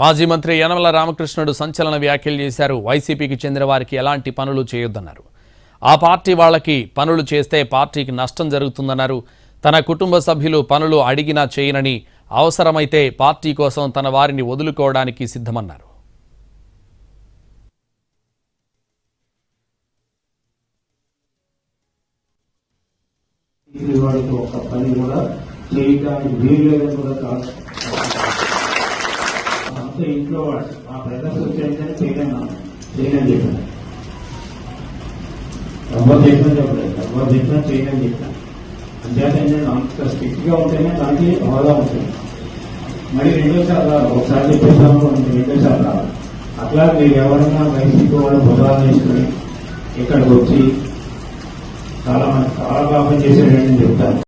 మాజీ మంత్రి యనమల రామకృష్ణుడు సంచలన వ్యాఖ్యలు చేశారు. వైసీపీకి చెందిన వారికి ఎలాంటి పనులు చేయొద్దన్నారు. ఆ పార్టీ వాళ్ళకి పనులు చేస్తే పార్టీకి నష్టం జరుగుతుందన్నారు. తన కుటుంబ సభ్యులు పనులు అడిగినా చేయనని, అవసరమైతే పార్టీ కోసం తన వారిని వదులుకోవడానికి సిద్ధమన్నారు. ఇంట్లో ఆ బ్రదర్స్ వచ్చేంటే చేయని చెప్పాను. ఎవరు చెప్పినా చేయని చెప్పాను. అంతేత అంత స్ట్రిక్ట్ గా ఉంటేనే దానికి హోదా ఉంటుంది. మరి రెండోసారి రాదు, ఒకసారి చెప్పేసాము రెండోసారి రాదు. అట్లా మీరు ఎవరైనా వైసీపీ వాళ్ళు బుధవారం చేసుకుని ఇక్కడికి వచ్చి చాలా మంది చాలా పాపం చేసేటని చెప్తారు.